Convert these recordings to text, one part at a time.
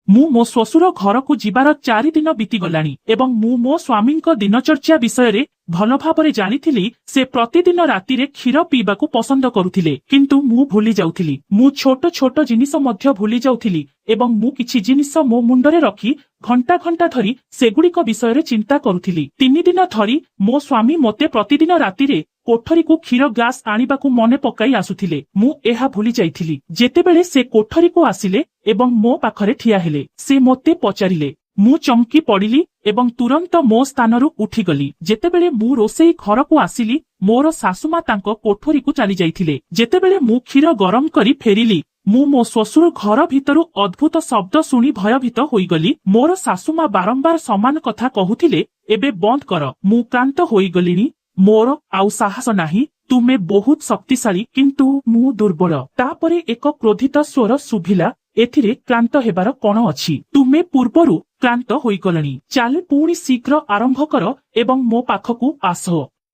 मु मो श्वशुर घर को जीवार 4 दिन बीतीगलानी एवं मु मो स्वामी दिनचर्या विषय भल भाव जानी से प्रतिदिन राति रे क्षीर पीवाकू पसंद करुथिले किंतु मु भूली जाउथिली। मु छोट छोट जिनिस मध्य भूली जाउथिली एवं मु किछि जिनिस मो मुंडरे रखी घंटा घंटा धरी सेगुड़िक विषय चिंता करुथिली। 3 दिन धरी मो स्वामी मते प्रतिदिन राति रे कोठरी को क्षीर ग्लास आनिबाकू मने पकाई आसुथिले। मु एहा भूली जाइथिली। जेतेबेले से कोठरी को आसिले एवं मो पाखरे ठिया हेले से मते पचारिले। मु चमकी पड़िली एवं तुरंत मो स्थानरू उठीगली। जेतेबेले मु रोसेई घर को आसिली मोर सासुमा तांको कोठरी को चली जाइथिले। जेतेबेले मु क्षीर गरम करी फेरिली मु मो श्वशुर घर भितरु अद्भुत शब्द शुणी भयभीत होईगली। मोर सासुमा बारंबार समान कथा कहुथिले, एबे बंद कर, मु क्रांत होईगलिनी, मोर आउ साहस नाही, तुमे बहुत शक्तिशाली किंतु मु दुर्बल। तापरे एक क्रोधित स्वर सुभिला, एथिरे क्रांत हेबार कोन अछि? तुमे पूर्वरु क्रांत होईगलणी, चाल पुणी शीघ्र आरंभ कर एवं मो पाखकू आस।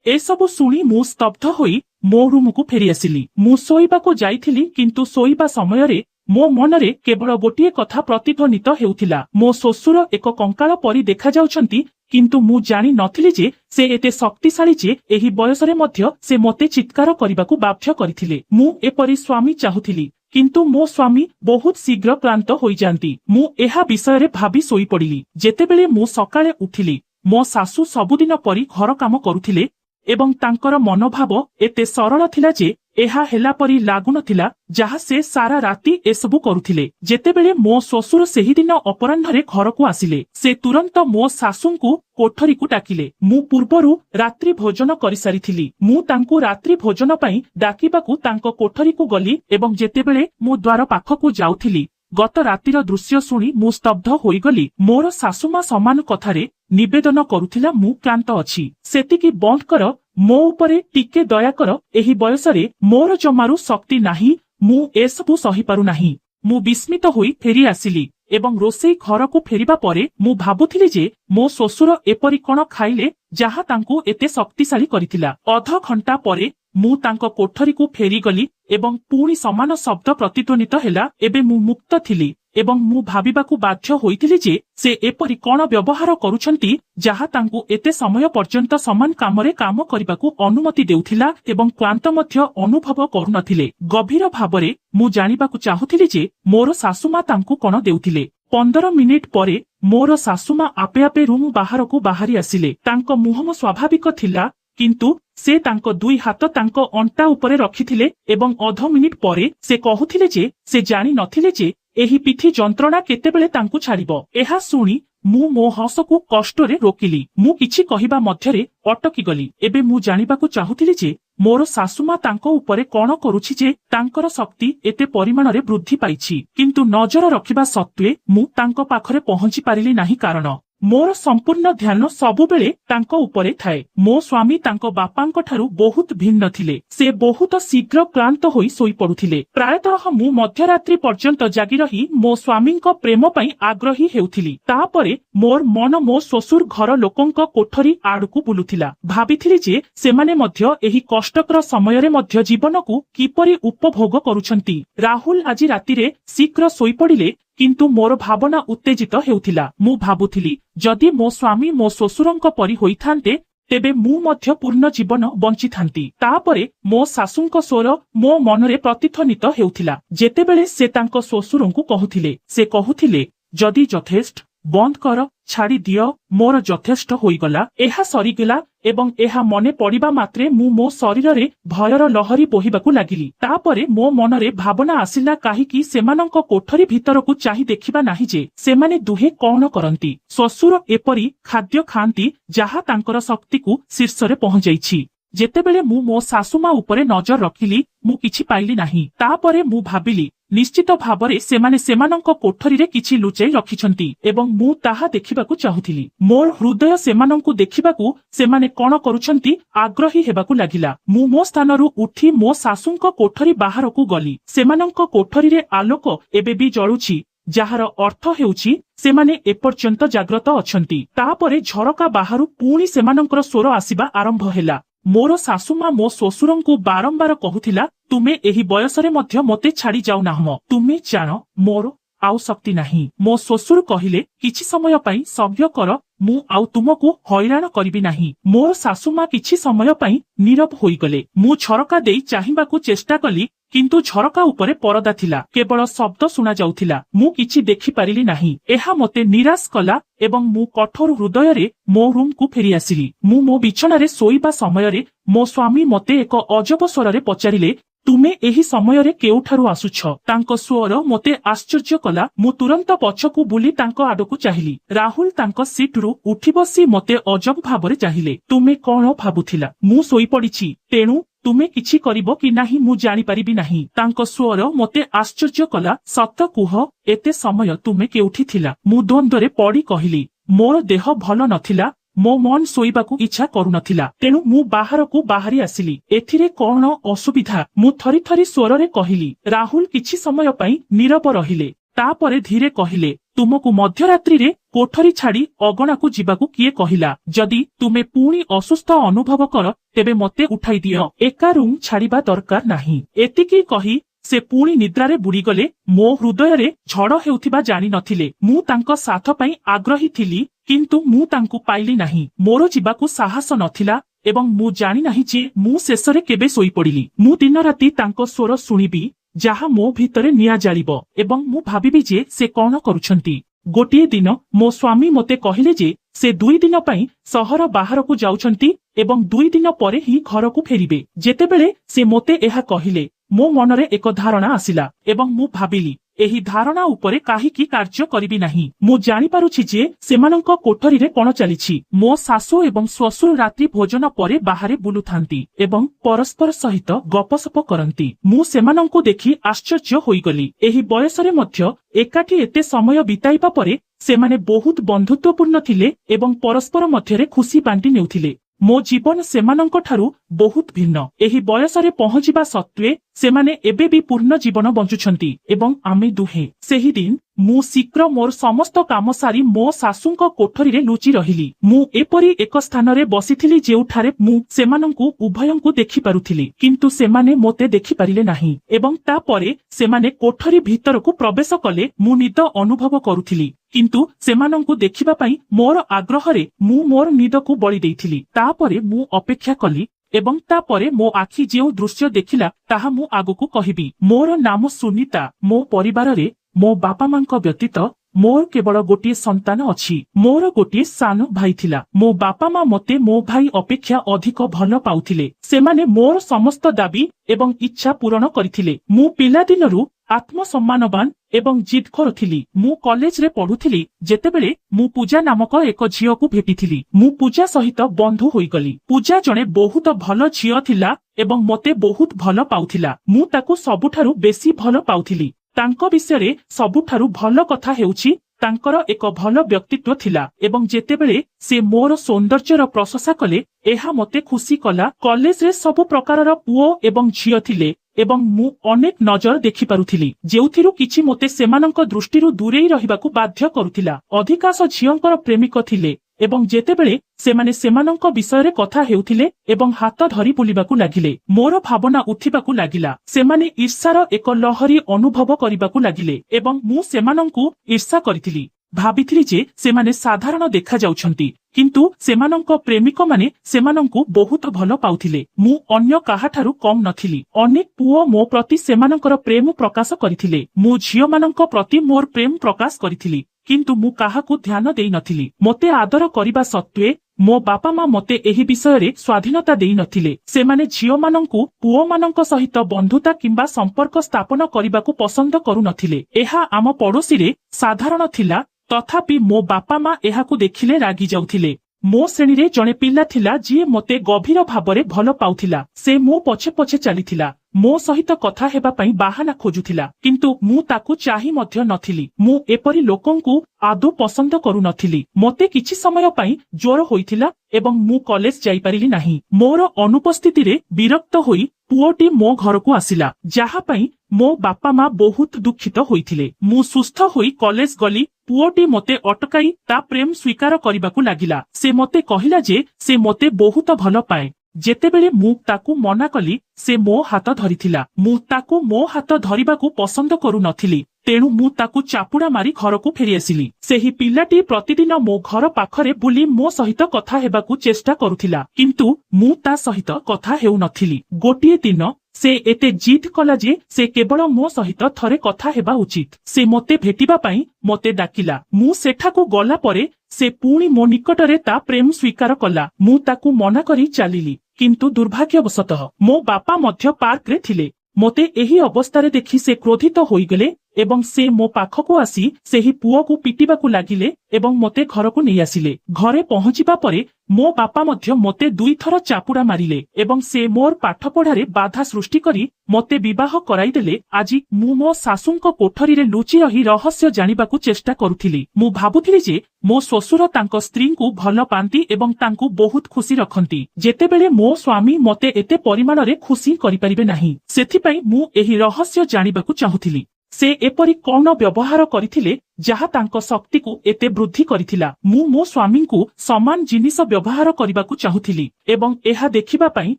एसबु शुणी मु स्तब्ध होई मो रूम को फेरी आसिली। मु सोईबाको जाइथिली किंतु सोईबा समयरे मो मनरे केवल गोटिए कथा प्रतिध्वनित हेउथिला, मो श्वशुर एक कंकाल परी देखा जाउछंती किंतु मु जानी नथिली जे से एते शक्तिशाली जे एही बयसरे मध्य से मते चित्कार करिबाकू बाध्य करिथिले। मु एपरी स्वामी चाहुथिली किंतु मो स्वामी बहुत शीघ्र क्लांत होई जांती। मु एहा विषय भाभी सोई पड़िली। जेतेबेले मु सकाळे उठिली मो सासू सबुदिन परी घर काम करुथिले एवं तांकर मनोभाव एते सरल थिला जे एहा हेला परी लागुनथिला जहा से सारा राति एसबु करुथिले। जेतेबेले मो श्वशुर सेही दिन अपराह्नरे घर को आसिले से तुरंत मो सासूंकू कोठरी को डाकिले। मु पूर्वरु रात्रि भोजन करि सारिथिली। मु तांकू रात्रि भोजन पई डाकिबाकू तांको कोठरी को गली एवं जेतेबेले मु द्वार पाखकू जाउथिली गत रातिर दृश्य शुणी मु स्तब्ध होईगली। मोर सासुमा समान कथारे निवेदन करुथिला, मु क्लांत अछि, सेतिकी बंद कर, मो उपरे टिके दया कर, एही बयसरे मोर जमारू शक्ति नाही, मु एसबु सही पारु नाही। मु विस्मित होई फेरी आसिली एवं रोसेई घर को फेरिबा परे मु भाबुथिली जे मो श्वशुर एपरी कोन खाइले जहा तांकू एते शक्तिशाली करिथिला। अध घंटा परे मु तांको कोठरी को फेरी गली एवं पुणी समान शब्द प्रतिध्वनित हेला। एबे मु मुक्त थिली एवं मु भाबिबाकू बाध्य होइथिली जे से एपरी कोन व्यवहार करुछंती जहा तांकू एते समय पर्यंत समान कामरे काम करिबाकू अनुमति देउथिला एवं क्लांत मध्य अनुभव करुनथिले। गभीर भाबरे मु जानिबाकू चाहुथिली जे मोर सासुमा तांकू कोन देउथिले। 15 मिनिट परे मोर सासुमा आपे आपे रूम बाहरकू बाहरी आसिले। तांको मुहम स्वाभाविक थिला किंतु से तांको दुई हाथ तांको अंटा उपरे रखिथिले एवं अध मिनिट परे से कहुथिले जे से जानि नथिले जे एही पिठी जंत्रणा केतेबेले तांकू छाड़िबो। एहा सुनी मु मो हसकू कष्टरे रोकिली। मु किछि कहिबा मध्यरे अटकी गली। एबे मु जानिबाकू चाहुथिली जे मोर सासुमा तांको उपरे कोन करूछि जे तांकर शक्ति एते परिमाणरे वृद्धि पाइछि किंतु नजर रखिबा सत्वे मु तांको पाखरे पहुंची पारिली नाही, कारण मोर संपूर्ण ध्यान सबुबेले तांको उपरे थाए। मो स्वामी तांको बापांको ठारू बहुत भिन्न थिले। से बहुत शीघ्र क्लांत होई सोई पडुथिले। प्रायतः मु मध्यरात्रि पर्यंत जागी रही मो स्वामींको प्रेम पई आग्रही हेउथिली। तापरे मोर मन मो श्वशुर घर लोकंको कोठरी आडकू बुलुथिला। भाबिथिली जे सेमाने मध्य एही कष्टकर समयरे मध्य जीवनकू किपरि उपभोग करूछंती। राहुल आज रातिरे शीघ्र सोई पडिले किंतु मोर भावना उत्तेजित हेउथिला। मु भाबुथिली जदि मो स्वामी मो श्वशुरंको परि होइथान्ते तेबे मु मध्य पूर्ण जीवन बंचिथांती। तापरे मो सासूंको स्वर मो मनरे प्रतिध्वनित हेउथिला। जेतेबेले से तांको श्वशुरंकू कहुथिले से कहुथिले जदि यथेष्ट बंद कर, छाड़ी दियो, मोर यथेष्ट होईगला। एहा सरीगला एवं एहा मने पड़िबा मात्रे मु मो शरीररे भयर लहरी बोहिबाकू लागिली। तापरे मो मनरे भावना आसिला काहीकि सेमानंको कोठरी भितरकू चाहि देखिबा नाही जे सेमाने दुहे कोन करंती। श्वशुर एपरी खाद्य खांती जहा तांकर शक्तिकू शीर्षरे पहुंचाइछि। जेतेबेले मु मो सासुमा उपरे नजर रखिली मु किछि पाइली नाही। तापरे मु भाबिली निश्चित भावरे सेमाने सेमानंको कोठरीरे किछि लुचाई रखिछंती एवं मु ताहा देखिबाकू चाहुथिली। मोर हृदय सेमानंकू देखिबाकू सेमाने कोन करूछंती आग्रही हेबाकू लागिला। मु मो स्थानरू उठी मो सासूंको कोठरी बाहरकू गली। सेमानंको कोठरीरे आलोक एबे भी जळुछि ଯାହାର ଅର୍ଥ ହେଉଛି ସେମାନେ ଏପର୍ଯ୍ୟନ୍ତ ଜାଗ୍ରତ ଅଛନ୍ତି। ତାପରେ ଝରକା ବାହାରୁ ପୁଣି ସେମାନଙ୍କର ସ୍ୱର ଆସିବା ଆରମ୍ଭ ହେଲା। ମୋର ଶାଶୁମା ମୋ ଶ୍ୱଶୁରଙ୍କୁ ବାରମ୍ବାର କହୁଥିଲା, ତୁମେ ଏହି ବୟସରେ ମଧ୍ୟ ମୋତେ ଛାଡ଼ି ଯାଉନାହଁ। ତୁମେ ଜାଣ ମୋର आउ शक्ति नाही। मो श्वशुर कहिले किछि समय पई सभ्य कर, मु आउ तुमको हैरान करिबि नाही। मोर सासुमा किछि समय पई नीरव होई गले। मु झरका देई चाहिबाकू चेष्टा कली, किंतु झरका उपरे परदा थिला, केवल शब्द सुना जाउथिला। मु किछि देखि पारिली नाही। एहा मते निराश कला एवं मु कठोर हृदय मो रूम को फेरी आसिली। मु मो बिछणारे सोईबा समय मो स्वामी मते एक अजब स्वर पचारिले, तुमे एही समय केउठारु आसुछ? तांको स्वर मते आश्चर्य कला। मु तुरंत पछकू बुली तांको आडकू चाहिली। राहुल तांको सीटरू उठी बसी मते अजब भाबरे चाहिले। तुमे कोन भाबुथिला? मु सोई पड़िछि, तेणु तुमे किछि करिबो कि नाही मु जानि परिबि नाही। तांको स्वर मते आश्चर्य कला। सत कुह, एते समय तुमे केउठी थिला? मु द्वंद्वरे पड़ी कहिली, मोर देह भल नथिला, मो मन सोईबाकू इच्छा करू नथिला, तेणु मु बाहरकू बाहरी आसिली। एथिरे कोन असुविधा? मु थरी थरी स्वररे कहिली। राहुल किछि समय पई नीरव रहिले, तापरे धीरे कहिले, तुमको मध्यरात्रि रे कोठरी छाड़ी अगणाकू जीवाकू किए कहिला? जदि तुमे पुणी असुस्थ अनुभव कर, तेबे मते उठाई दियो। एका रूम छाड़िबा दरकार नाही। एतिकी कही से पुणी निद्रारे बुड़ीगले। मो हृदय झड़ हेउथिबा जानि नथिले। मु तांको साथ पई आग्रही थिली, किंतु मु तांकू पाइली नाही। मोर जीवाकू साहस नथिला एवं मु जानि नाही जे मु शेषरे केबे सोई पड़िली। मु दिन राति तांको स्वर सुनिबी, जाहा मो भितरे निया जालिबो एवं मु भाबिबी जे से कोन करूछंती। गोटिए दिन मो स्वामी मते कहिले जे से 2 दिन पई सहर बाहरकू जाउछंती एवं 2 दिन परे ही घरकू फेरिबे। जेतेबेले से मते एहा कहिले, मो मनरे एक धारणा आसिला एवं मु भाबिली एही धारणा उपरे काहीकि कार्य करिबि नाही। मु जानि पारुछि जे सेमानंक कोठरीरे कोन चलिछि। मो सासु एवं श्वशुर रात्रि भोजन परे बाहरे बुलुथांती एवं परस्पर सहित गपसप करंती। मु सेमानंकु देखि आश्चर्य होइगली। एही बयसरे मध्य एकाठी एते समय बिताइबा परे सेमाने बहुत बंधुत्वपूर्ण थिले एवं परस्पर मध्यरे खुशी बांटी नेउथिले। मो जीवन सेमानंक ठारू बहुत भिन्न। एही बयसरे पहुंचिबा सत्वे सेमाने एबे भी पूर्ण जीवन बंचुछंती एवं आमे दुहे। सेही दिन मु शीघ्र मोर समस्त काम सारी मो सासुंक कोठरीरे लुचि रहिली। मु एपरी एक स्थानरे बसिथिली जेउठारे मु सेमानंकु उभयंकु देखि पारुथिली, किंतु सेमाने मोते देखि पारिले नाही एवं ता परे सेमाने कोठरी भितरकू प्रवेश कले। मु निद अनुभव करुथिली, किंतु सेमानंकु देखिबा पई मोर आग्रहरे मु मोर निदकू बळी देइथिली। तापरे मु अपेक्षा कली एवं तापरे मो आखि जेउ दृश्य देखिला ताहा मु आगुकू कहिबी। मोर नाम सुनीता। मो परिवाररे मो बापा मांक व्यतीत मोर केवल गोटिए संतान अछि। मोर गोटिए सान भाई थिला। मो बापा मा मते मो भाई अपेक्षा अधिक भल पाउथिले। सेमाने मोर समस्त दाबी एवं इच्छा पूरण करिथिले। मु पिला दिनरु आत्मसम्मानवान एवं जिदखोर थिली। मु कॉलेज रे पढुथिली जेतेबेले मु पूजा नामक एक झियो को भेटिथिली। मु पूजा सहित बंधु होइगली। पूजा जणे बहुत भल झियो थिला एवं मते बहुत भल पाउथिला। मु ताकू सबुठारु बेसी भल पाउथिली। तांको विषय सबुठारु भल कथा हेउछि तांकर एक भल व्यक्तित्व थिला एवं जेतेबेले से मोर सौंदर्यर प्रशंसा कले, एहा मते खुशी कला। कॉलेज रे सब प्रकारर पुओ एवं झियो थिले एवं मु अनेक नजर देखि पारुथिली, जेउथिरु किछि मते सेमानंक दृष्टिरु दूरेई रहिबाकू बाध्य करुथिला। अधिकांश झियंकर प्रेमिक थिले एवं जेतेबेले सेमाने सेमानंक विषय कथा हेउथिले एवं हाथ धरी बुलिबाकू लागिले, मोर भावना उठिबाकू लागिला। सेमाने ईर्षार एक लहरी अनुभव करिबाकू लागिले एवं मु सेमानंकू ईर्षा करिथिली। भाबिथिली जे सेमाने साधारण देखा जाउछंती, किंतु सेमानंक प्रेमिक माने सेमानंकू बहुत भल पाउथिले। मु अन्य काहाठारु कम नथिली। अनेक पुओ मो प्रति सेमानंकर प्रेम प्रकाश करिथिले। मु झियो मानंक प्रति मोर प्रेम प्रकाश करिथिली, किंतु मु काहाकू ध्यान देई नथिली। मते आदर करिबा सत्वे मो बापा मा मते एही विषय स्वाधीनता देई नथिले। सेमाने झियो मानंकू पुओ मानंक सहित बंधुता किंबा संपर्क स्थापन करिबाकू पसंद करू नथिले। एहा आम पड़ोसी रे साधारण थिला, तथापि मो बापा मा एहाकू देखिले रागी जाउथिले। मो श्रेणी रे जणे पिला थिला जिए मते गभीर भाबरे भल पाउथिला। से मो पछे पछे चलिथिला, मो सहित कथा हेबा पई बाहाना खोजुथिला, किंतु मु ताकू चाहि मध्य नथिली। मु एपरी लोकंकू आदौ पसंद करू नथिली। मते किछि समय पई ज्वर होइथिला एवं मु कॉलेज जाई परिली नाही। मोर अनुपस्थिति रे विरक्त होई पुओटी मो घरकू आसिला, जाहा पई मो बापा मा बहुत दुखित होइथिले। मु सुस्थ होई कॉलेज गली। पुओटी मते अटकाई ता प्रेम स्वीकार करिबाकू लागिला। से मते कहिला जे से मते बहुत भल पाए। जेतेबेले मु ताकू मना कली, से मो हाथ धरिथिला। मु ताकू मो हाथ धरिबाकू पसंद करू नथिली, ତେଣୁ ମୁଁ ତାକୁ ଚାପୁଡା ମାରି ଘରକୁ ଫେରି ଆସିଲି। ସେହି ପିଲାଟି ପ୍ରତିଦିନ ମୋ ଘର ପାଖରେ ବୁଲି ମୋ ସହିତ କଥା ହେବାକୁ ଚେଷ୍ଟା କରୁଥିଲା, କିନ୍ତୁ ମୁଁ ତା ସହିତ କଥା ହେଉନଥିଲି। ଗୋଟିଏ ଦିନ ସେ ଏତେ ଜିଦ୍ କଲା ଯେ ସେ କେବଳ ମୋ ସହିତ ଥରେ କଥା ହେବା ଉଚିତ। ସେ ମୋତେ ଭେଟିବା ପାଇଁ ମୋତେ ଡାକିଲା। ମୁଁ ସେଠାକୁ ଗଲା ପରେ ସେ ପୁଣି ମୋ ନିକଟରେ ତା ପ୍ରେମ ସ୍ୱୀକାର କଲା। ମୁଁ ତାକୁ ମନା କରି ଚାଲିଲି, କିନ୍ତୁ ଦୁର୍ଭାଗ୍ୟବଶତଃ ମୋ ବାପା ମଧ୍ୟ ପାର୍କରେ ଥିଲେ। ମୋତେ ଏହି ଅବସ୍ଥାରେ ଦେଖି ସେ କ୍ରୋଧିତ ହୋଇଗଲେ ଏବଂ ସେ ମୋ ପାଖକୁ ଆସି ସେହି ପୁଅକୁ ପିଟିବାକୁ ଲାଗିଲେ ଏବଂ ମୋତେ ଘରକୁ ନେଇ ଆସିଲେ। ଘରେ ପହଞ୍ଚିବା ପରେ ମୋ ବାପା ମଧ୍ୟ ମୋତେ 2 ଥର ଚାପୁଡା ମାରିଲେ ଏବଂ ସେ ମୋର ପାଠପଢାରେ ବାଧା ସୃଷ୍ଟି କରି ମୋତେ ବିବାହ କରାଇଦେଲେ। ଆଜି ମୁଁ ମୋ ଶାଶୁଙ୍କ କୋଠରୀରେ ଲୁଚି ରହି ରହସ୍ୟ ଜାଣିବାକୁ ଚେଷ୍ଟା କରୁଥିଲି। ମୁଁ ଭାବୁଥିଲି ଯେ ମୋ ଶ୍ୱଶୁର ତାଙ୍କ ସ୍ତ୍ରୀଙ୍କୁ ଭଲ ପାଆନ୍ତି ଏବଂ ତାଙ୍କୁ ବହୁତ ଖୁସି ରଖନ୍ତି, ଯେତେବେଳେ ମୋ ସ୍ୱାମୀ ମୋତେ ଏତେ ପରିମାଣରେ ଖୁସି କରିପାରିବେ ନାହିଁ। ସେଥିପାଇଁ ମୁଁ ଏହି ରହସ୍ୟ ଜାଣିବାକୁ ଚାହୁଁଥିଲି। ସେ ଏପରି କଣ ବ୍ୟବହାର କରିଥିଲେ ଯାହା ତାଙ୍କ ଶକ୍ତିକୁ ଏତେ ବୃଦ୍ଧି କରିଥିଲା। ମୁଁ ମୋ ସ୍ୱାମୀଙ୍କୁ ସମାନ ଜିନିଷ ବ୍ୟବହାର କରିବାକୁ ଚାହୁଁଥିଲି ଏବଂ ଏହା ଦେଖିବା ପାଇଁ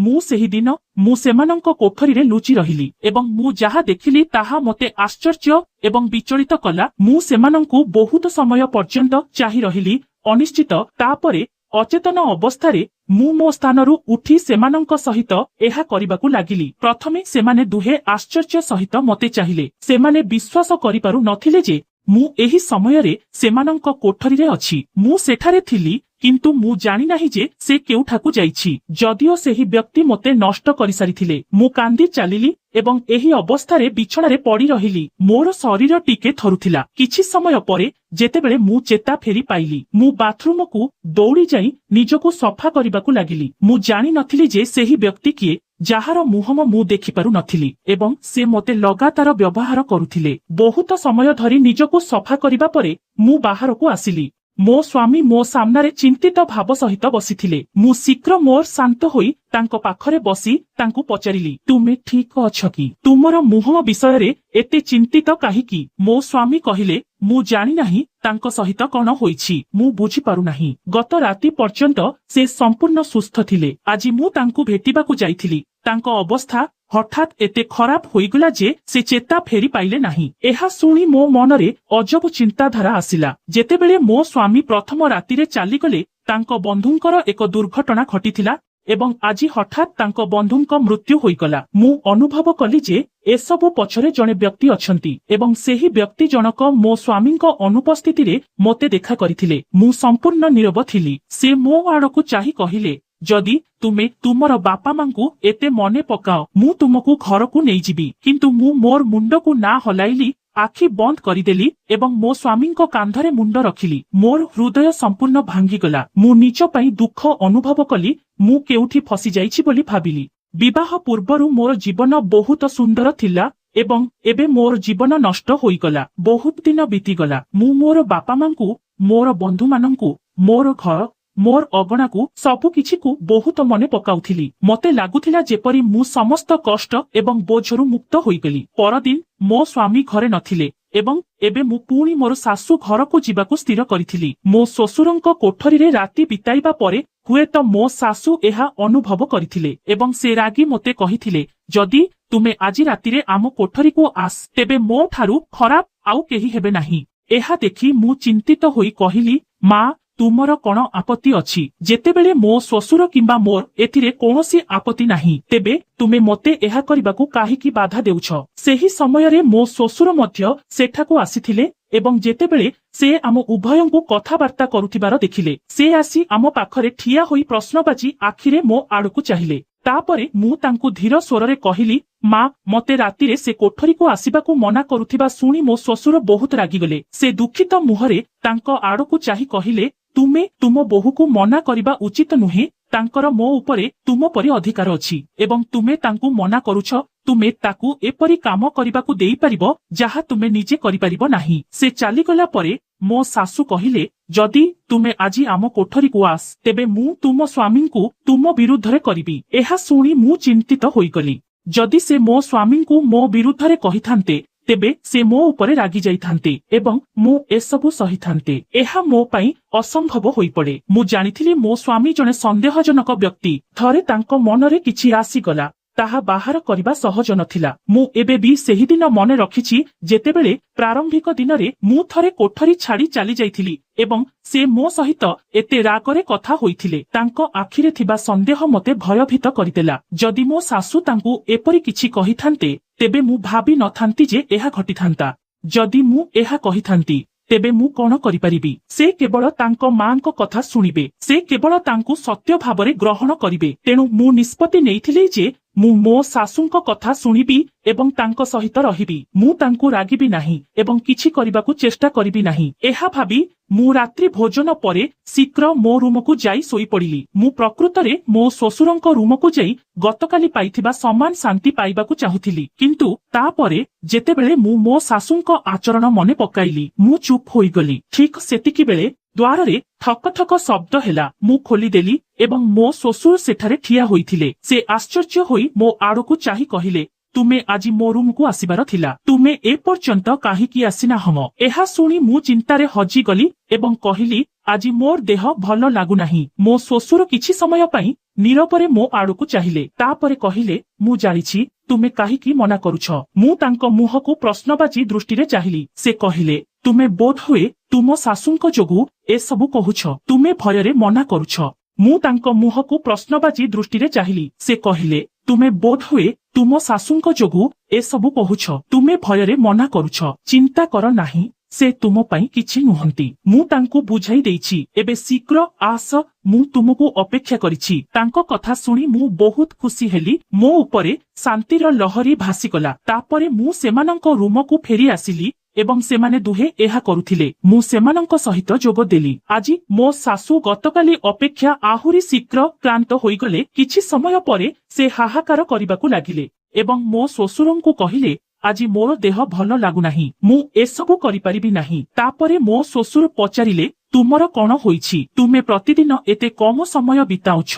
ମୁଁ ସେହି ଦିନ ମୁଁ ସେମାନଙ୍କ କୋଠରୀରେ ଲୁଚି ରହିଲି ଏବଂ ମୁଁ ଯାହା ଦେଖିଲି ତାହା ମୋତେ ଆଶ୍ଚର୍ଯ୍ୟ ଏବଂ ବିଚଳିତ କଲା। ମୁଁ ସେମାନଙ୍କୁ ବହୁତ ସମୟ ପର୍ଯ୍ୟନ୍ତ ଚାହିଁ ରହିଲି ଅନିଶ୍ଚିତ। ତାପରେ ଅଚେତନ ଅବସ୍ଥାରେ ମୁଁ ମୋ ସ୍ଥାନରୁ ଉଠି ସେମାନଙ୍କ ସହିତ ଏହା କରିବାକୁ ଲାଗିଲି। ପ୍ରଥମେ ସେମାନେ ଦୁହେଁ ଆଶ୍ଚର୍ଯ୍ୟ ସହିତ ମୋତେ ଚାହିଁଲେ। ସେମାନେ ବିଶ୍ୱାସ କରିପାରୁ ନଥିଲେ ଯେ ମୁଁ ଏହି ସମୟରେ ସେମାନଙ୍କ କୋଠରୀରେ ଅଛି। ମୁଁ ସେଠାରେ ଥିଲି, କିନ୍ତୁ ମୁଁ ଜାଣିନାହିଁ ଯେ ସେ କେଉଁଠାକୁ ଯାଇଛି, ଯଦିଓ ସେହି ବ୍ୟକ୍ତି ମୋତେ ନଷ୍ଟ କରିସାରିଥିଲେ। ମୁଁ କାନ୍ଦି ଚାଲିଲି ଏବଂ ଏହି ଅବସ୍ଥାରେ ବିଛଣାରେ ପଡି ରହିଲି। ମୋର ଶରୀର ଟିକେ ଥରୁଥିଲା। କିଛି ସମୟ ପରେ ଯେତେବେଳେ ମୁଁ ଚେତା ଫେରି ପାଇଲି, ମୁଁ ବାଥରୁମକୁ ଦୌଡ଼ି ଯାଇ ନିଜକୁ ସଫା କରିବାକୁ ଲାଗିଲି। ମୁଁ ଜାଣିନଥିଲି ଯେ ସେହି ବ୍ୟକ୍ତି କିଏ, ଯାହାର ମୁହଁ ମୁଁ ଦେଖିପାରୁ ନଥିଲି ଏବଂ ସେ ମୋତେ ଲଗାତାର ବ୍ୟବହାର କରୁଥିଲେ। ବହୁତ ସମୟ ଧରି ନିଜକୁ ସଫା କରିବା ପରେ ମୁଁ ବାହାରକୁ ଆସିଲି। ମୋ ସ୍ୱାମୀ ମୋ ସାମ୍ନାରେ ଚିନ୍ତିତ ଭାବ ସହିତ ବସିଥିଲେ। ମୁଁ ଶୀଘ୍ର ମୋର ଶାନ୍ତ ହୋଇ ତାଙ୍କ ପାଖରେ ବସି ତାଙ୍କୁ ପଚାରିଲି, ତୁମେ ଠିକ ଅଛ କି? ତୁମର ମୁହଁ ବିଷୟରେ ଏତେ ଚିନ୍ତିତ କାହିଁକି? ମୋ ସ୍ୱାମୀ କହିଲେ, ମୁଁ ଜାଣିନାହିଁ ତାଙ୍କ ସହିତ କଣ ହୋଇଛି। ମୁଁ ବୁଝିପାରୁନାହିଁ। ଗତ ରାତି ପର୍ଯ୍ୟନ୍ତ ସେ ସମ୍ପୂର୍ଣ୍ଣ ସୁସ୍ଥ ଥିଲେ। ଆଜି ମୁଁ ତାଙ୍କୁ ଭେଟିବାକୁ ଯାଇଥିଲି। ତାଙ୍କ ଅବସ୍ଥା ହଠାତ୍ ଏତେ ଖରାପ ହୋଇଗଲା ଯେ ସେ ଚେତା ଫେରି ପାଇଲେ ନାହିଁ। ଏହା ଶୁଣି ମୋ ମନରେ ଅଜବ ଚିନ୍ତାଧାରା ଆସିଲା। ଯେତେବେଳେ ମୋ ସ୍ୱାମୀ ପ୍ରଥମ ରାତିରେ ଚାଲିଗଲେ, ତାଙ୍କ ବନ୍ଧୁଙ୍କର ଏକ ଦୁର୍ଘଟଣା ଘଟିଥିଲା ଏବଂ ଆଜି ହଠାତ୍ ତାଙ୍କ ବନ୍ଧୁଙ୍କ ମୃତ୍ୟୁ ହୋଇଗଲା। ମୁଁ ଅନୁଭବ କଲି ଯେ ଏସବୁ ପଛରେ ଜଣେ ବ୍ୟକ୍ତି ଅଛନ୍ତି ଏବଂ ସେହି ବ୍ୟକ୍ତି ଜଣକ ମୋ ସ୍ୱାମୀଙ୍କ ଅନୁପସ୍ଥିତିରେ ମୋତେ ଦେଖା କରିଥିଲେ। ମୁଁ ସମ୍ପୂର୍ଣ୍ଣ ନୀରବ ଥିଲି। ସେ ମୋ ଆଡ଼କୁ ଚାହିଁ କହିଲେ, ଯଦି ତୁମେ ତୁମର ବାପା ମାଙ୍କୁ ଏତେ ମନେ ପକାଅ, ମୁଁ ତୁମକୁ ଘରକୁ ନେଇଯିବି। କିନ୍ତୁ ମୁଁ ମୋର ମୁଣ୍ଡକୁ ନା ହଲାଇଲି, ଆଖି ବନ୍ଦ କରିଦେଲି ଏବଂ ମୋ ସ୍ୱାମୀଙ୍କ କାନ୍ଧରେ ମୁଣ୍ଡ ରଖିଲି। ମୋର ହୃଦୟ ସମ୍ପୂର୍ଣ୍ଣ ଭାଙ୍ଗିଗଲା। ମୁଁ ନିଜ ପାଇଁ ଦୁଃଖ ଅନୁଭବ କଲି। ମୁଁ କେଉଁଠି ଫସି ଯାଇଛି ବୋଲି ଭାବିଲି। ବିବାହ ପୂର୍ବରୁ ମୋର ଜୀବନ ବହୁତ ସୁନ୍ଦର ଥିଲା ଏବଂ ଏବେ ମୋର ଜୀବନ ନଷ୍ଟ ହୋଇଗଲା। ବହୁତ ଦିନ ବିତିଗଲା। ମୁଁ ମୋର ବାପା ମାଙ୍କୁ, ମୋର ବନ୍ଧୁମାନଙ୍କୁ, ମୋର ଘର, ମୋର ଅଗଣାକୁ, ସବୁକିଛିକୁ ବହୁତ ମନେ ପକାଉଥିଲି। ମୋତେ ଲାଗୁଥିଲା ଯେପରି ମୁଁ ସମସ୍ତ କଷ୍ଟ ଏବଂ ବୋଝରୁ ମୁକ୍ତ ହୋଇଗଲି। ପରଦିନ ମୋ ସ୍ୱାମୀ ଘରେ ନଥିଲେ ଏବଂ ଏବେ ମୁଁ ପୁଣି ମୋର ଶାଶୁ ଘରକୁ ଯିବାକୁ ସ୍ଥିର କରିଥିଲି। ମୋ ଶ୍ୱଶୁରଙ୍କ କୋଠରୀରେ ରାତି ବିତାଇବା ପରେ ହୁଏତ ମୋ ଶାଶୁ ଏହା ଅନୁଭବ କରିଥିଲେ ଏବଂ ସେ ରାଗି ମୋତେ କହିଥିଲେ, ଯଦି ତୁମେ ଆଜି ରାତିରେ ଆମ କୋଠରୀକୁ ଆସ, ତେବେ ମୋ ଠାରୁ ଖରାପ ଆଉ କେହି ହେବେ ନାହିଁ। ଏହା ଦେଖି ମୁଁ ଚିନ୍ତିତ ହୋଇ କହିଲି, ମା, ତୁମର କଣ ଆପତ୍ତି ଅଛି? ଯେତେବେଳେ ମୋ ଶ୍ୱଶୁର କିମ୍ବା ମୋର ଏଥିରେ କୌଣସି ଆପତ୍ତି ନାହିଁ, ତେବେ ତୁମେ ମୋତେ ଏହା କରିବାକୁ କାହିଁକି ବାଧା ଦେଉଛ? ସେହି ସମୟରେ ମୋ ଶ୍ୱଶୁର ମଧ୍ୟ ସେଠାକୁ ଆସିଥିଲେ ଏବଂ ଯେତେବେଳେ ସେ ଆମ ଉଭୟଙ୍କୁ କଥାବାର୍ତ୍ତା କରୁଥିବାର ଦେଖିଲେ, ସେ ଆସି ଆମ ପାଖରେ ଠିଆ ହୋଇ ପ୍ରଶ୍ନବାଚୀ ଆଖିରେ ମୋ ଆଡ଼କୁ ଚାହିଁଲେ। ତାପରେ ମୁଁ ତାଙ୍କୁ ଧୀର ସ୍ୱରରେ କହିଲି, ମା, ମୋତେ ରାତିରେ ସେ କୋଠରୀକୁ ଆସିବାକୁ ମନା କରୁଥିବା ଶୁଣି ମୋ ଶ୍ୱଶୁର ବହୁତ ରାଗିଗଲେ। ସେ ଦୁଃଖିତ ମୁହଁରେ ତାଙ୍କ ଆଡ଼କୁ ଚାହିଁ କହିଲେ, ତୁମେ ତୁମ ବୋହୂକୁ ମନା କରିବା ଉଚିତ ନୁହେଁ। ତାଙ୍କର ମୋ ଉପରେ ତୁମ ପରି ଅଧିକାର ଅଛି ଏବଂ ତୁମେ ତାଙ୍କୁ ମନା କରୁଛ। ତୁମେ ତାକୁ ଏପରି କାମ କରିବାକୁ ଦେଇପାରିବ ଯାହା ତୁମେ ନିଜେ କରିପାରିବ ନାହିଁ। ସେ ଚାଲିଗଲା ପରେ ମୋ ଶାଶୁ କହିଲେ, ଯଦି ତୁମେ ଆଜି ଆମ କୋଠରୀକୁ ଆସ, ତେବେ ମୁଁ ତୁମ ସ୍ୱାମୀଙ୍କୁ ତୁମ ବିରୁଦ୍ଧରେ କରିବି। ଏହା ଶୁଣି ମୁଁ ଚିନ୍ତିତ ହୋଇଗଲି। ଯଦି ସେ ମୋ ସ୍ୱାମୀଙ୍କୁ ମୋ ବିରୁଦ୍ଧରେ କହିଥାନ୍ତେ, ତେବେ ସେ ମୋ ଉପରେ ରାଗି ଯାଇଥାନ୍ତେ ଏବଂ ମୁଁ ଏସବୁ ସହିଥାନ୍ତେ। ଏହା ମୋ ପାଇଁ ଅସମ୍ଭବ ହୋଇପଡେ। ମୁଁ ଜାଣିଥିଲି ମୋ ସ୍ୱାମୀ ଜଣେ ସନ୍ଦେହଜନକ ବ୍ୟକ୍ତି। ଥରେ ତାଙ୍କ ମନରେ କିଛି ଆସିଗଲା, ତାହା ବାହାର କରିବା ସହଜ ନଥିଲା। ମୁଁ ଏବେ ବି ସେହିଦିନ ମନେ ରଖିଛି ଯେତେବେଳେ ପ୍ରାରମ୍ଭିକ ଦିନରେ ମୁଁ ଥରେ କୋଠରୀ ଛାଡ଼ି ଚାଲି ଯାଇଥିଲି ଏବଂ ସେ ମୋ ସହିତ ଏତେ ରାଗରେ କଥା ହୋଇଥିଲେ। ତାଙ୍କ ଆଖିରେ ଥିବା ସନ୍ଦେହ ମୋତେ ଭୟଭୀତ କରିଦେଲା। ଯଦି ମୋ ଶାଶୁ ତାଙ୍କୁ ଏପରି କିଛି କହିଥାନ୍ତେ ତେବେ ମୁଁ ଭାବି ନଥାନ୍ତି ଯେ ଏହା ଘଟିଥାନ୍ତା। ଯଦି ମୁଁ ଏହା କହିଥାନ୍ତି ତେବେ ମୁଁ କଣ କରିପାରିବି? ସେ କେବଳ ତାଙ୍କ ମାଙ୍କ କଥା ଶୁଣିବେ। ସେ କେବଳ ତାଙ୍କୁ ସତ୍ୟ ଭାବରେ ଗ୍ରହଣ କରିବେ। ତେଣୁ ମୁଁ ନିଷ୍ପତ୍ତି ନେଇଥିଲି ଯେ ମୁଁ ମୋ ଶାଶୁଙ୍କ କଥା ଶୁଣିବି ଏବଂ ତାଙ୍କ ସହିତ ରହିବି। ମୁଁ ତାଙ୍କୁ ରାଗିବି ନାହିଁ ଏବଂ କିଛି କରିବାକୁ ଚେଷ୍ଟା କରିବି ନାହିଁ। ଏହା ଭାବି ମୁଁ ରାତ୍ରି ଭୋଜନ ପରେ ଶୀଘ୍ର ମୋ ରୁମକୁ ଯାଇ ଶୋଇପଡ଼ିଲି। ମୁଁ ପ୍ରକୃତରେ ମୋ ଶ୍ୱଶୁରଙ୍କ ରୁମକୁ ଯାଇ ଗତକାଲି ପାଇଥିବା ସମାନ ଶାନ୍ତି ପାଇବାକୁ ଚାହୁଁଥିଲି। କିନ୍ତୁ ତାପରେ ଯେତେବେଳେ ମୁଁ ମୋ ଶାଶୁଙ୍କ ଆଚରଣ ମନେ ପକାଇଲି ମୁଁ ଚୁପ୍ ହୋଇଗଲି। ଠିକ୍ ସେତିକି ବେଳେ ଦ୍ୱାରରେ ଠକ ଠକ ଶବ୍ଦ ହେଲା। ମୁଁ ଖୋଲିଦେଲି ଏବଂ ମୋ ଶ୍ୱଶୁର ସେଠାରେ ଠିଆ ହୋଇଥିଲେ। ସେ ଆଶ୍ଚର୍ଯ୍ୟ ହୋଇ ମୋ ଆଡ଼କୁ ଚାହିଁ କହିଲେ, ତୁମେ ଆଜି ମୋ ରୁମକୁ ଆସିବାର ଥିଲା। ତୁମେ ଏପର୍ଯ୍ୟନ୍ତ କାହିଁକି ଆସିନାହଁ? ଏହା ଶୁଣି ମୁଁ ଚିନ୍ତାରେ ହଜିଗଲି ଏବଂ କହିଲି, ଆଜି ମୋର ଦେହ ଭଲ ଲାଗୁନାହିଁ। ମୋ ଶ୍ୱଶୁର କିଛି ସମୟ ପାଇଁ ନୀରବରେ ମୋ ଆଡ଼କୁ ଚାହିଁଲେ। ତାପରେ କହିଲେ, ମୁଁ ଜାଣିଛି ତୁମେ କାହିଁକି ମନା କରୁଛ। ମୁଁ ତାଙ୍କ ମୁହଁକୁ ପ୍ରଶ୍ନବାଚୀ ଦୃଷ୍ଟିରେ ଚାହିଁଲି। ସେ କହିଲେ, ତୁମେ ବୋଧହୁଏ ତୁମ ଶାଶୁଙ୍କ ଯୋଗୁଁ ଏସବୁ କହୁଛ। ତୁମେ ଭୟରେ ମନା କରୁଛ। ମୁଁ ତାଙ୍କ ମୁହଁକୁ ପ୍ରଶ୍ନବାଚୀ ଦୃଷ୍ଟିରେ ଚାହିଁଲି। ସେ କହିଲେ, ତୁମେ ବୋଧହୁଏ ତୁମ ଶାଶୁଙ୍କ ଯୋଗୁଁ ଏସବୁ କହୁଛ। ତୁମେ ଭୟରେ ମନା କରୁଛ। ଚିନ୍ତା କର ନାହିଁ, ସେ ତୁମ ପାଇଁ କିଛି ନୁହନ୍ତି। ମୁଁ ତାଙ୍କୁ ବୁଝାଇ ଦେଇଛି। ଏବେ ଶୀଘ୍ର ଆସ, ମୁଁ ତୁମକୁ ଅପେକ୍ଷା କରିଛି। ତାଙ୍କ କଥା ଶୁଣି ମୁଁ ବହୁତ ଖୁସି ହେଲି। ମୋ ଉପରେ ଶାନ୍ତିର ଲହରୀ ଭାସିଗଲା। ତାପରେ ମୁଁ ସେମାନଙ୍କ ରୁମକୁ ଫେରି ଆସିଲି ଏବଂ ସେମାନେ ଦୁହେଁ ଏହା କରୁଥିଲେ। ମୁଁ ସେମାନଙ୍କ ସହିତ ଯୋଗ ଦେଲି। ଆଜି ମୋ ଶାଶୁ ଗତକାଲି ଅପେକ୍ଷା ଆହୁରି ଶୀଘ୍ର କ୍ଳାନ୍ତ ହୋଇଗଲେ। କିଛି ସମୟ ପରେ ସେ ହାହାକାର କରିବାକୁ ଲାଗିଲେ ଏବଂ ମୋ ଶ୍ୱଶୁରଙ୍କୁ କହିଲେ, ଆଜି ମୋର ଦେହ ଭଲ ଲାଗୁନାହିଁ। ମୁଁ ଏସବୁ କରିପାରିବି ନାହିଁ। ତାପରେ ମୋ ଶ୍ୱଶୁର ପଚାରିଲେ, ତୁମର କଣ ହୋଇଛି? ତୁମେ ପ୍ରତିଦିନ ଏତେ କମ ସମୟ ବିତାଉଛ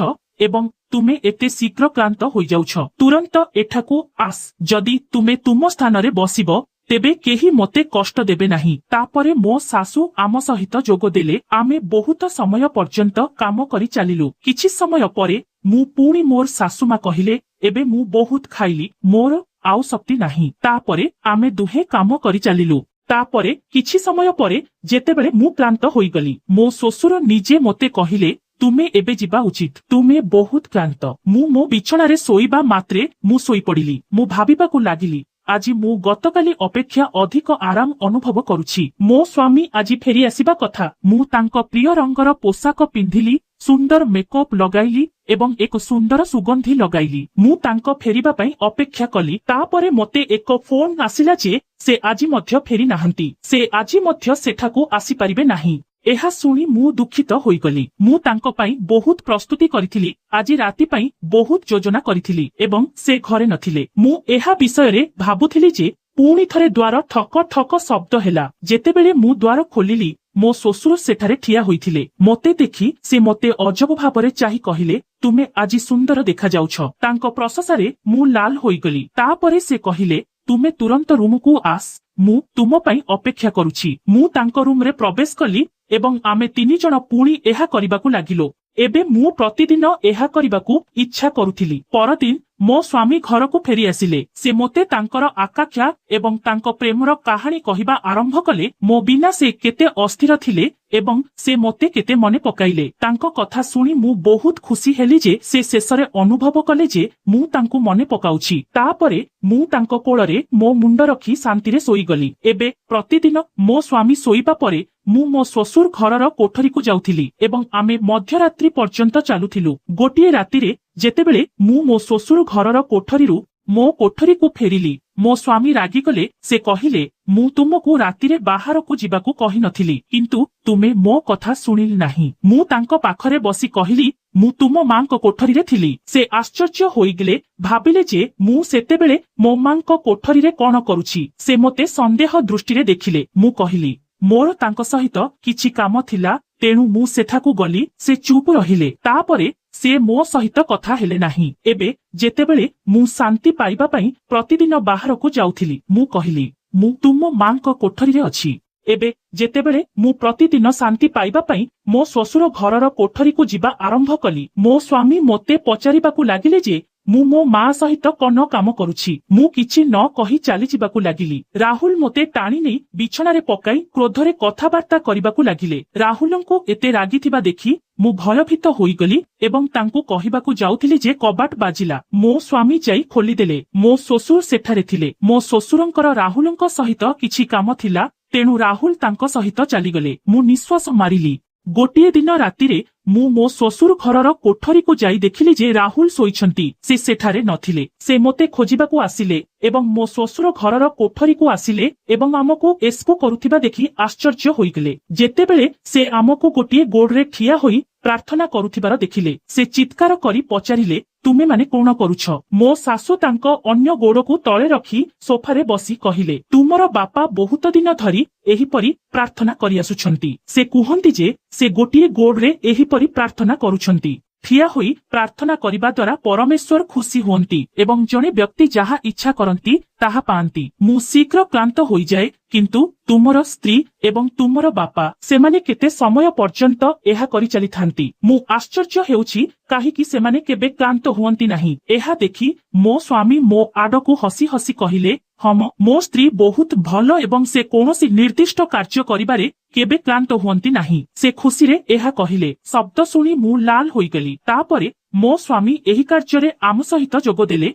ଏବଂ ତୁମେ ଏତେ ଶୀଘ୍ର କ୍ଳାନ୍ତ ହୋଇଯାଉଛ। ତୁରନ୍ତ ଏଠାକୁ ଆସ। ଯଦି ତୁମେ ତୁମ ସ୍ଥାନରେ ବସିବ ତେବେ କେହି ମୋତେ କଷ୍ଟ ଦେବେ ନାହିଁ। ତାପରେ ମୋ ଶାଶୁ ଆମ ସହିତ ଯୋଗ ଦେଲେ। ଆମେ ବହୁତ ସମୟ ପର୍ଯ୍ୟନ୍ତ କାମ କରି ଚାଲିଲୁ। କିଛି ସମୟ ପରେ ମୁଁ ପୁଣି ମୋର ଶାଶୁମା କହିଲେ, ଏବେ ମୁଁ ବହୁତ ଖାଇଲି, ମୋର ଆଉ ଶକ୍ତି ନାହିଁ। ତାପରେ ଆମେ ଦୁହେଁ କାମ କରି ଚାଲିଲୁ। ତାପରେ କିଛି ସମୟ ପରେ ଯେତେବେଳେ ମୁଁ କ୍ଳାନ୍ତ ହୋଇଗଲି ମୋ ଶ୍ୱଶୁର ନିଜେ ମୋତେ କହିଲେ, ତୁମେ ଏବେ ଯିବା ଉଚିତ। ତୁମେ ବହୁତ କ୍ଳାନ୍ତ। ମୁଁ ମୋ ବିଛଣାରେ ଶୋଇବା ମାତ୍ରେ ମୁଁ ଶୋଇପଡ଼ିଲି। ମୁଁ ଭାବିବାକୁ ଲାଗିଲି, ଆଜି ମୁଁ ଗତକାଲି ଅପେକ୍ଷା ଅଧିକ ଆରାମ ଅନୁଭବ କରୁଛି। ମୋ ସ୍ୱାମୀ ଆଜି ଫେରି ଆସିବା କଥା। ମୁଁ ତାଙ୍କ ପ୍ରିୟ ରଙ୍ଗର ପୋଷାକ ପିନ୍ଧିଲି, ସୁନ୍ଦର ମେକଅପ୍ ଲଗାଇଲି ଏବଂ ଏକ ସୁନ୍ଦର ସୁଗନ୍ଧି ଲଗାଇଲି। ମୁଁ ତାଙ୍କ ଫେରିବା ପାଇଁ ଅପେକ୍ଷା କଲି। ତାପରେ ମୋତେ ଏକ ଫୋନ ଆସିଲା ଯେ ସେ ଆଜି ମଧ୍ୟ ଫେରି ନାହାନ୍ତି। ସେ ଆଜି ମଧ୍ୟ ସେଠାକୁ ଆସିପାରିବେ ନାହିଁ। ଏହା ଶୁଣି ମୁଁ ଦୁଃଖିତ ହୋଇଗଲି। ମୁଁ ତାଙ୍କ ପାଇଁ ବହୁତ ପ୍ରସ୍ତୁତି କରିଥିଲି। ଆଜି ରାତି ପାଇଁ ବହୁତ ଯୋଜନା କରିଥିଲି ଏବଂ ସେ ଘରେ ନଥିଲେ। ମୁଁ ଏହା ବିଷୟରେ ଭାବୁଥିଲି ଯେ ପୁଣି ଥରେ ଦ୍ୱାର ଠକ ଠକ ଶବ୍ଦ ହେଲା। ଯେତେବେଳେ ମୁଁ ଦ୍ୱାର ଖୋଲିଲି ମୋ ଶ୍ୱଶୁର ସେଠାରେ ଠିଆ ହୋଇଥିଲେ। ମୋତେ ଦେଖି ସେ ମୋତେ ଅଜବ ଭାବରେ ଚାହିଁ କହିଲେ, ତୁମେ ଆଜି ସୁନ୍ଦର ଦେଖାଯାଉଛ। ତାଙ୍କ ପ୍ରଶଂସାରେ ମୁଁ ଲାଲ ହୋଇଗଲି। ତାପରେ ସେ କହିଲେ, ତୁମେ ତୁରନ୍ତ ରୁମକୁ ଆସ, ମୁଁ ତୁମ ପାଇଁ ଅପେକ୍ଷା କରୁଛି। ମୁଁ ତାଙ୍କ ରୁମରେ ପ୍ରବେଶ କଲି ଏବଂ ଆମେ ତିନି ଜଣ ପୁଣି ଏହା କରିବାକୁ ଲାଗିଲୁ। ଏବେ ମୁଁ ପ୍ରତିଦିନ ଏହା କରିବାକୁ ଇଚ୍ଛା କରୁଥିଲି। ପରଦିନ ମୋ ସ୍ୱାମୀ ଘରକୁ ଫେରି ଆସିଲେ। ସେ ମୋତେ ତାଙ୍କର ଆକାଂକ୍ଷା ଏବଂ ତାଙ୍କ ପ୍ରେମର କାହାଣୀ କହିବା ଆରମ୍ଭ କଲେ। ମୋ ବିନା ସେ କେତେ ଅସ୍ଥିର ଥିଲେ ଏବଂ ସେ ମୋତେ କେତେ ମନେ ପକାଇଲେ। ତାଙ୍କ କଥା ଶୁଣି ମୁଁ ବହୁତ ଖୁସି ହେଲି ଯେ ସେ ଶେଷରେ ଅନୁଭବ କଲେ ଯେ ମୁଁ ତାଙ୍କୁ ମନେ ପକାଉଛି। ତାପରେ ମୁଁ ତାଙ୍କ କୋଳରେ ମୋ ମୁଣ୍ଡ ରଖି ଶାନ୍ତିରେ ଶୋଇଗଲି। ଏବେ ପ୍ରତିଦିନ ମୋ ସ୍ୱାମୀ ଶୋଇବା ପରେ ମୁଁ ମୋ ଶ୍ୱଶୁର ଘରର କୋଠରୀକୁ ଯାଉଥିଲି ଏବଂ ଆମେ ମଧ୍ୟରାତ୍ରି ପର୍ଯ୍ୟନ୍ତ ଚାଲୁଥିଲୁ। ଗୋଟିଏ ରାତିରେ ଯେତେବେଳେ ମୁଁ ମୋ ଶ୍ୱଶୁର ଘରର କୋଠରୀରୁ ମୋ କୋଠରୀକୁ ଫେରିଲି ମୋ ସ୍ୱାମୀ ରାଗିଗଲେ। ସେ କହିଲେ, ମୁଁ ତୁମକୁ ରାତିରେ ବାହାରକୁ ଯିବାକୁ କହିନଥିଲି, କିନ୍ତୁ ତୁମେ ମୋ କଥା ଶୁଣିଲି ନାହିଁ। ମୁଁ ତାଙ୍କ ପାଖରେ ବସି କହିଲି, ମୁଁ ତୁମ ମାଙ୍କ କୋଠରୀରେ ଥିଲି। ସେ ଆଶ୍ଚର୍ଯ୍ୟ ହୋଇଗଲେ, ଭାବିଲେ ଯେ ମୁଁ ସେତେବେଳେ ମୋ ମାଙ୍କ କୋଠରୀରେ କଣ କରୁଛି। ସେ ମୋତେ ସନ୍ଦେହ ଦୃଷ୍ଟିରେ ଦେଖିଲେ। ମୁଁ କହିଲି, ମୋର ତାଙ୍କ ସହିତ କିଛି କାମ ଥିଲା, ତେଣୁ ମୁଁ ସେଠାକୁ ଗଲି। ସେ ଚୁପ୍ ରହିଲେ। ତାପରେ ସେ ମୋ ସହିତ କଥା ହେଲେ ନାହିଁ। ଏବେ ଯେତେବେଳେ ମୁଁ ଶାନ୍ତି ପାଇବା ପାଇଁ ପ୍ରତିଦିନ ବାହାରକୁ ଯାଉଥିଲି ମୁଁ କହିଲି, ମୁଁ ତୁମ ମାଙ୍କ କୋଠରୀରେ ଅଛି। ଏବେ ଯେତେବେଳେ ମୁଁ ପ୍ରତିଦିନ ଶାନ୍ତି ପାଇବା ପାଇଁ ମୋ ଶ୍ୱଶୁର ଘରର କୋଠରୀକୁ ଯିବା ଆରମ୍ଭ କଲି ମୋ ସ୍ୱାମୀ ମୋତେ ପଚାରିବାକୁ ଲାଗିଲେ ଯେ ମୁଁ ମୋ ମା ସହିତ କନ କାମ କରୁଛି। ମୁଁ କିଛି ନ କହି ଚାଲିଯିବାକୁ ଲାଗିଲି। ରାହୁଲ ମୋତେ ଟାଣି ନେଇ ବିଛଣାରେ ପକାଇ କ୍ରୋଧରେ କଥାବାର୍ତ୍ତା କରିବାକୁ ଲାଗିଲେ। ରାହୁଲଙ୍କୁ ଏତେ ରାଗିଥିବା ଦେଖି ମୁଁ ଭୟଭୀତ ହୋଇଗଲି ଏବଂ ତାଙ୍କୁ କହିବାକୁ ଯାଉଥିଲି ଯେ କବାଟ ବାଜିଲା। ମୋ ସ୍ୱାମୀ ଯାଇ ଖୋଲିଦେଲେ। ମୋ ଶ୍ୱଶୁର ସେଠାରେ ଥିଲେ। ମୋ ଶ୍ୱଶୁରଙ୍କର ରାହୁଲଙ୍କ ସହିତ କିଛି କାମ ଥିଲା, ତେଣୁ ରାହୁଲ ତାଙ୍କ ସହିତ ଚାଲିଗଲେ। ମୁଁ ନିଶ୍ୱାସ ମାରିଲି। ଗୋଟିଏ ଦିନ ରାତିରେ ମୁଁ ମୋ ଶ୍ୱଶୁର ଘରର କୋଠରୀକୁ ଯାଇ ଦେଖିଲି ଯେ ରାହୁଲ ଶୋଇଛନ୍ତି। ସେ ସେଠାରେ ନଥିଲେ। ସେ ମୋତେ ଖୋଜିବାକୁ ଆସିଲେ ଏବଂ ମୋ ଶ୍ୱଶୁର ଘରର କୋଠରୀକୁ ଆସିଲେ ଏବଂ ଆମକୁ ଏସ୍କୋ କରୁଥିବା ଦେଖି ଆଶ୍ଚର୍ଯ୍ୟ ହୋଇଗଲେ। ଯେତେବେଳେ ସେ ଆମକୁ ଗୋଟିଏ ଗୋଡ଼ରେ ଠିଆ ହୋଇ ପ୍ରାର୍ଥନା କରୁଥିବାର ଦେଖିଲେ, ସେ ଚିତ୍କାର କରି ପଚାରିଲେ, ତୁମେମାନେ କଣ କରୁଛ? ମୋ ଶାଶୁ ତାଙ୍କ ଅନ୍ୟ ଗୋଡ଼କୁ ତଳେ ରଖି ସୋଫାରେ ବସି କହିଲେ, ତୁମର ବାପା ବହୁତ ଦିନ ଧରି ଏହିପରି ପ୍ରାର୍ଥନା କରିଆସୁଛନ୍ତି। ସେ କୁହନ୍ତି ଯେ ସେ ଗୋଟିଏ ଗୋଡ଼ରେ ଏହିପରି ପ୍ରାର୍ଥନା କରୁଛନ୍ତି। ଠିଆ ହୋଇ ପ୍ରାର୍ଥନା କରିବା ଦ୍ୱାରା ପରମେଶ୍ୱର ଖୁସି ହୁଅନ୍ତି ଏବଂ ଜଣେ ବ୍ୟକ୍ତି ଯାହା ଇଚ୍ଛା କରନ୍ତି ତାହା ପାଆନ୍ତି। ମୁଁ ଶୀଘ୍ର କ୍ଳାନ୍ତ ହୋଇଯାଏ, କିନ୍ତୁ ତୁମର ସ୍ତ୍ରୀ ଏବଂ ତୁମର ବାପା ସେମାନେ କେତେ ସମୟ ପର୍ଯ୍ୟନ୍ତ ଏହା କରିଚାଲିଥାନ୍ତି। ମୁଁ ଆଶ୍ଚର୍ଯ୍ୟ ହେଉଛି କାହିଁକି ସେମାନେ କେବେ କ୍ଳାନ୍ତ ହୁଅନ୍ତି ନାହିଁ। ଏହା ଦେଖି ମୋ ସ୍ୱାମୀ ମୋ ଆଡ଼କୁ ହସି ହସି କହିଲେ, ହଁ ମୋ ସ୍ତ୍ରୀ ବହୁତ ଭଲ ଏବଂ ସେ କୌଣସି ନିର୍ଦ୍ଦିଷ୍ଟ କାର୍ଯ୍ୟ କରିବାରେ କେବେ କ୍ଳାନ୍ତ ହୁଅନ୍ତି ନାହିଁ। ସେ ଖୁସିରେ ଏହା କହିଲେ। ଶବ୍ଦ ଶୁଣି ମୁଁ ଲାଲ ହୋଇଗଲି। ତାପରେ ମୋ ସ୍ୱାମୀ ଏହି କାର୍ଯ୍ୟରେ ଆମ ସହିତ ଯୋଗଦେଲେ